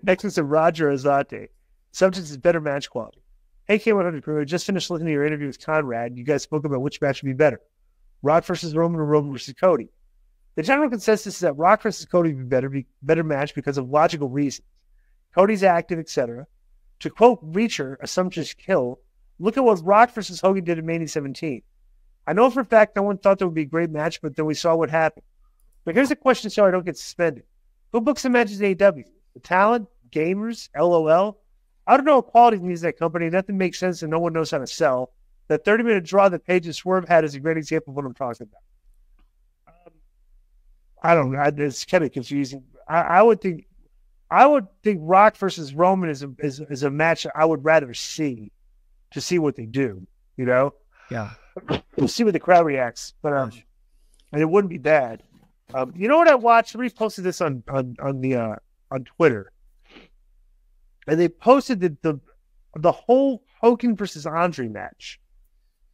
Next is a Roger Azate. Subject is better match quality. Hey, K100 crew, I just finished listening to your interview with Conrad. You guys spoke about which match would be better. Rock versus Roman or Roman versus Cody. The general consensus is that Rock versus Cody would be better match because of logical reasons. Cody's active, etc. To quote Reacher, assumptions kill. Look at what Rock versus Hogan did in Mania 17. I know for a fact no one thought that would be a great match, but then we saw what happened. But here's a question so I don't get suspended. Who books the matches in AEW? The talent? Gamers? LOL? I don't know what quality needs that company. Nothing makes sense and no one knows how to sell. That 30-minute draw that Page and Swerve had is a great example of what I'm talking about. I don't know. It's kind of confusing. I would think Rock versus Roman is a match I would rather see to see what they do. You know? Yeah. We'll see what the crowd reacts. But and it wouldn't be bad. You know what I watched? Somebody posted this on Twitter. And they posted the whole Hogan versus Andre match.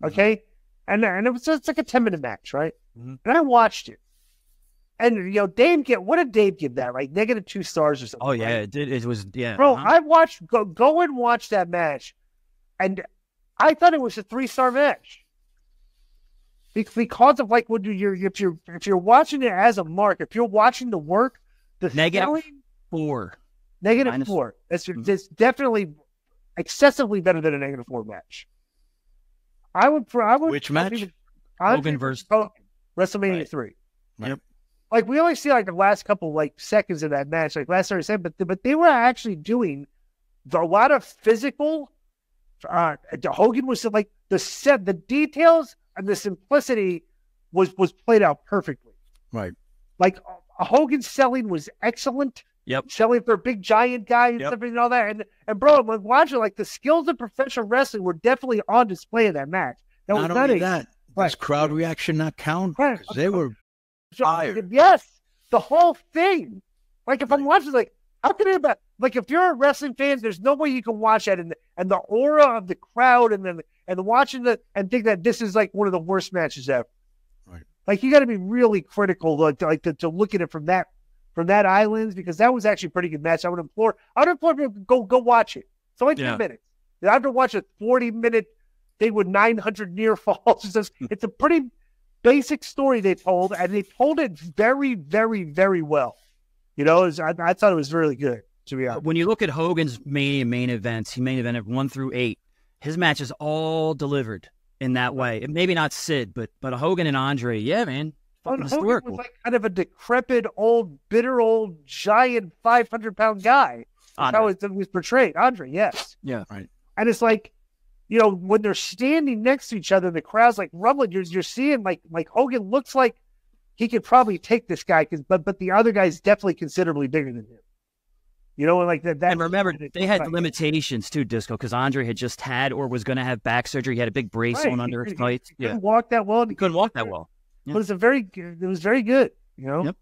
Okay? And it was just like a 10-minute match, right? Mm-hmm. And I watched it. And, you know, what did Dave give that? Like -2 stars or something. Oh, yeah, right? it did. It was, yeah. Bro, I watched, go and watch that match. And I thought it was a 3-star match. Because of like what if you're watching it as a mark, if you're watching the work, the -4. -4. It's definitely excessively better than a -4 match. I would. Which match? Hogan versus WrestleMania 3. Yep. Like we only see like the last couple like seconds of that match, like last 30 seconds, but they were actually doing a lot of physical. Hogan was like the details and the simplicity was played out perfectly. Right. Like Hogan's selling was excellent. Yep. Selling for a big giant guy and stuff and all that. And bro, I'm watching like the skills of professional wrestling were definitely on display in that match. Not only that, does crowd reaction not count? Because they were fired. Yes. The whole thing. Like if I'm watching, like, how can anybody, like if you're a wrestling fan, there's no way you can watch that and the aura of the crowd and watching and think that this is like one of the worst matches ever. Right. Like you got to be really critical to look at it from that islands, because that was actually a pretty good match. I would implore people to go watch it. It's only 10 minutes. I have to watch a 40-minute thing with 900 near falls. It's a pretty basic story they told, and they told it very, very, very well. You know, I thought it was really good, to be honest. When you look at Hogan's main events, he main evented 1 through 8. His matches all delivered in that way. Maybe not Sid, but Hogan and Andre, yeah, man. Hogan was like kind of a decrepit, bitter old, giant 500-pound guy. That's how it was portrayed. Andre, yes. Yeah, right. And it's like, you know, when they're standing next to each other, the crowd's like rumbling. You're seeing like Hogan looks like he could probably take this guy, but the other guy's definitely considerably bigger than him. You know, like that. And remember, they had limitations too, Disco, because Andre had just had or was going to have back surgery. He had a big brace on under his tights. He couldn't walk that well. He couldn't walk that well. Yeah. But it was very good. You know. Yep.